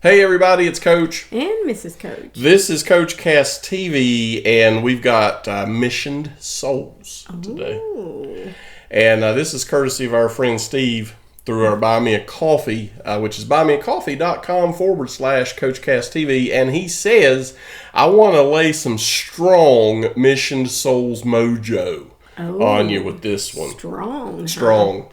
Hey everybody, it's Coach. And Mrs. Coach. This is CoachCastTV, and we've got Missioned Souls today. Ooh. And this is courtesy of our friend Steve through our Buy Me a Coffee, which is buymeacoffee.com/CoachCastTV. And he says, I want to lay some strong Missioned Souls mojo on you with this one. Strong. Strong.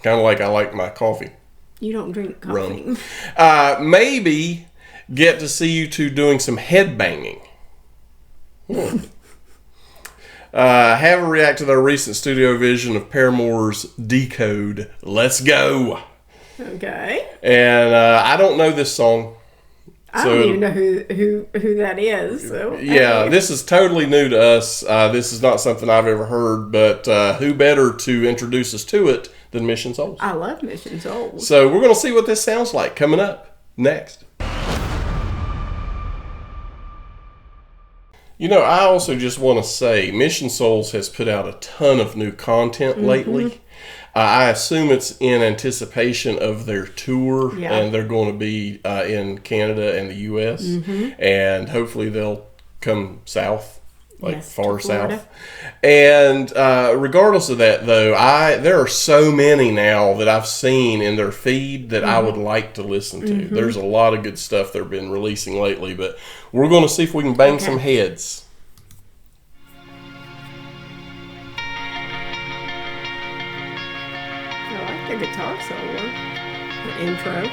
Kind of like I like my coffee. You don't drink coffee. Maybe get to see you two doing some headbanging. Have a react to their recent studio vision of Paramore's DECODE. Let's go. Okay. And I don't know this song. I don't even know who that is. So. Yeah, this is totally new to us. This is not something I've ever heard, but who better to introduce us to it than Missioned Souls? I love Missioned Souls. So we're going to see what this sounds like coming up next. You know, I also just want to say Missioned Souls has put out a ton of new content lately. I assume it's in anticipation of their tour, and they're going to be in Canada and the U.S., and hopefully they'll come south, far south. And regardless of that, though, there are so many now that I've seen in their feed that I would like to listen to. There's a lot of good stuff they've been releasing lately, but we're going to see if we can bang some heads. I like the guitar solo, the intro.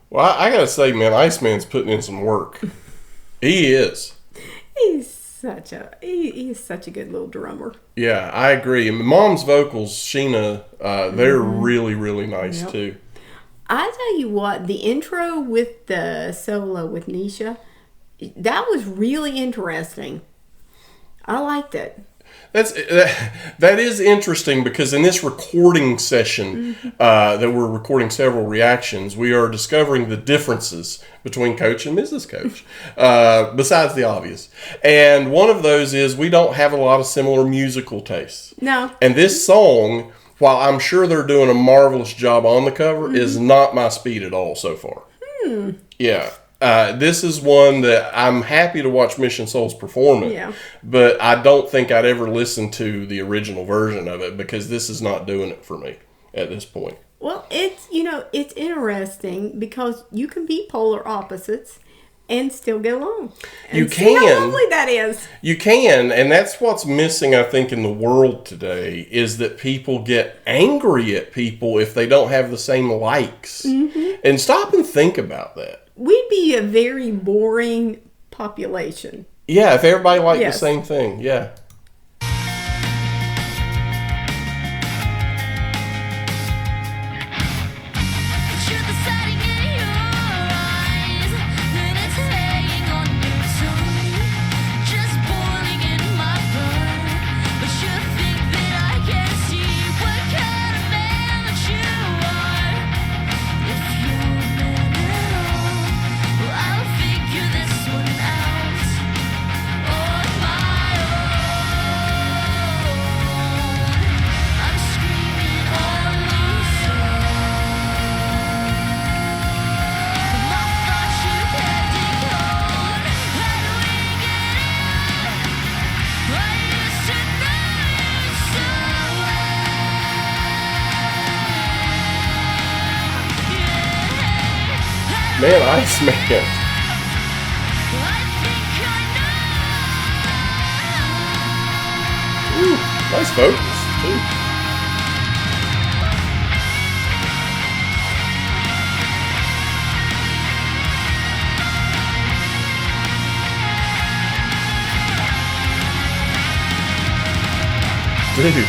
Well, I gotta say, man, Iceman's putting in some work. He is. He's such a good little drummer. Yeah, I agree. And Mom's vocals, Sheena, they're really, really nice too. I tell you what, the intro with the solo with Nisha, that was really interesting. I liked it. That is interesting because in this recording session that we're recording several reactions, we are discovering the differences between Coach and Mrs. Coach, besides the obvious. And one of those is we don't have a lot of similar musical tastes. No. And this song, while I'm sure they're doing a marvelous job on the cover, is not my speed at all so far. Yeah. This is one that I'm happy to watch Missioned Souls perform it, but I don't think I'd ever listen to the original version of it because this is not doing it for me at this point. Well, it's interesting because you can be polar opposites and still get along. And you see can. how lovely that is. You can, and that's what's missing, I think, in the world today is that people get angry at people if they don't have the same likes. And stop and think about that. We'd be a very boring population. Yeah, if everybody liked the same thing, yeah. Man, Iceman. Ooh, nice vocals, too. Dude.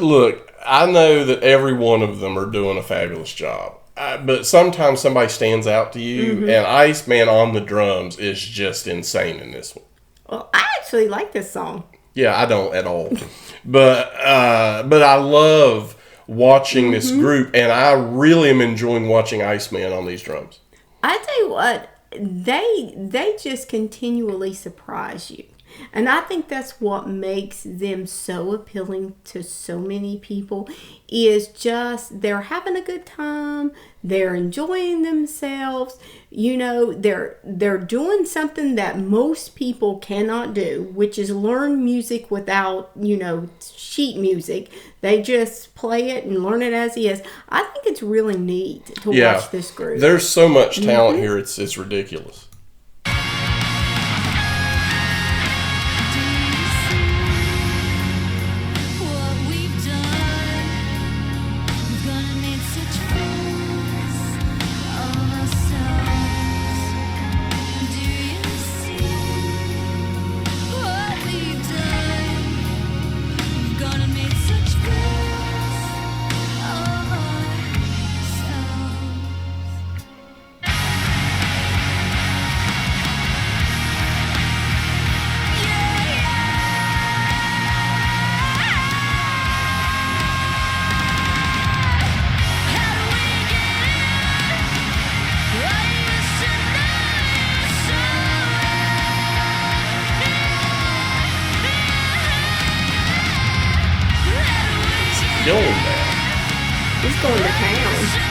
Look, I know that every one of them are doing a fabulous job. But sometimes somebody stands out to you, and Iceman on the drums is just insane in this one. Well, I actually like this song. Yeah, I don't at all. But I love watching this group, and I really am enjoying watching Iceman on these drums. I tell you what, they just continually surprise you. And I think that's what makes them so appealing to so many people, is just they're having a good time, they're enjoying themselves, you know, they're doing something that most people cannot do, which is learn music without, you know, sheet music. They just play it and learn it as is. I think it's really neat to watch this group. There's so much talent here, it's ridiculous. Going now. He's going to town.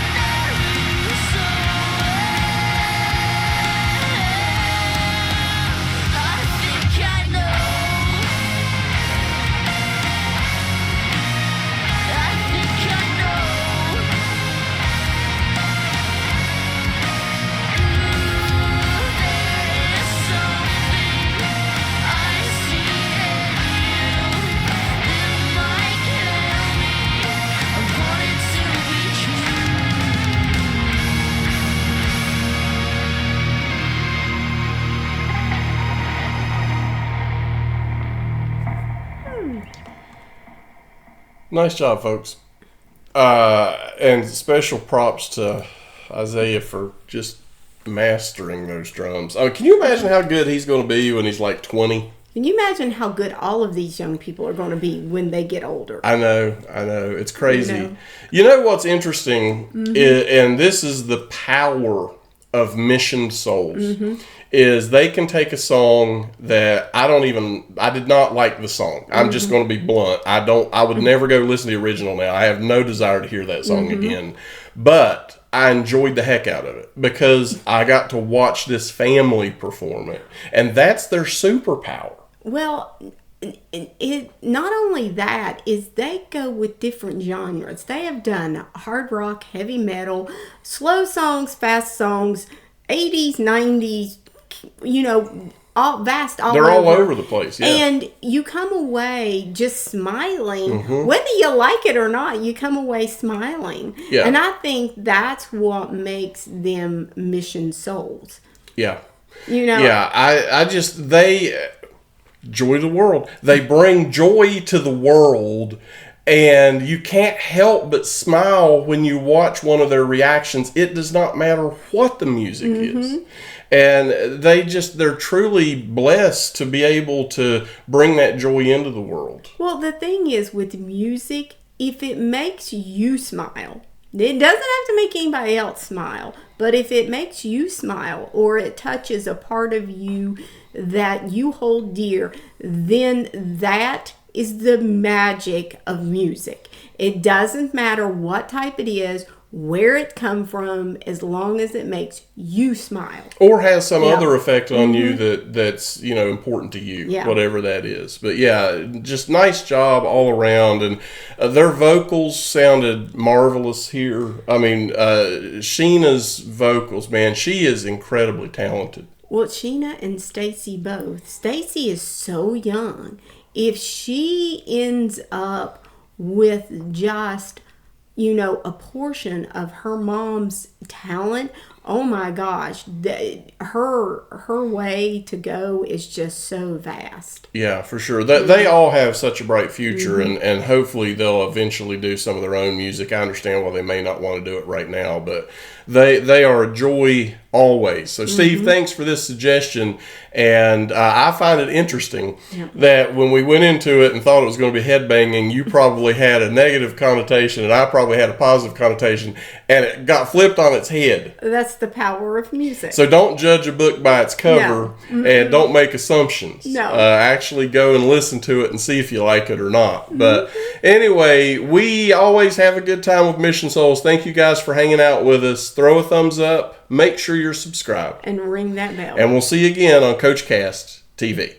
Nice job, folks. And special props to Isaiah for just mastering those drums. Can you imagine how good he's going to be when he's like 20? Can you imagine how good all of these young people are going to be when they get older? I know. It's crazy. You know what's interesting, and this is the power of Mission Souls, is they can take a song that I did not like the song. I'm just going to be blunt. I would never go listen to the original now. I have no desire to hear that song again. But I enjoyed the heck out of it because I got to watch this family perform it. And that's their superpower. Well, not only that, is they go with different genres. They have done hard rock, heavy metal, slow songs, fast songs, 80s, 90s, you know, they're all over the place, yeah. And you come away just smiling. Whether you like it or not, you come away smiling. Yeah. And I think that's what makes them Mission Souls. Yeah. You know? Yeah, they joy to the world. They bring joy to the world, and you can't help but smile when you watch one of their reactions. It does not matter what the music is. And they're truly blessed to be able to bring that joy into the world. Well, the thing is with music, if it makes you smile, it doesn't have to make anybody else smile, but if it makes you smile or it touches a part of you that you hold dear, then that is the magic of music. It doesn't matter what type it is, where it come from, as long as it makes you smile. Or has some other effect on you that's, important to you, whatever that is. But yeah, just nice job all around. And their vocals sounded marvelous here. I mean, Sheena's vocals, man, she is incredibly talented. Well, Sheena and Stacy both. Stacy is so young. If she ends up with just, a portion of her mom's talent, oh my gosh, her way to go is just so vast. Yeah, for sure. They all have such a bright future, and hopefully they'll eventually do some of their own music. I understand why they may not want to do it right now, but they are a joy always. So, Steve, thanks for this suggestion. And I find it interesting that when we went into it and thought it was going to be headbanging, you probably had a negative connotation and I probably had a positive connotation, and it got flipped on its head. That's the power of music. So don't judge a book by its cover and don't make assumptions. No. Actually go and listen to it and see if you like it or not. But anyway, we always have a good time with Mission Souls. Thank you guys for hanging out with us. Throw a thumbs up. Make sure you're subscribed. And ring that bell. And we'll see you again on CoachCastTV.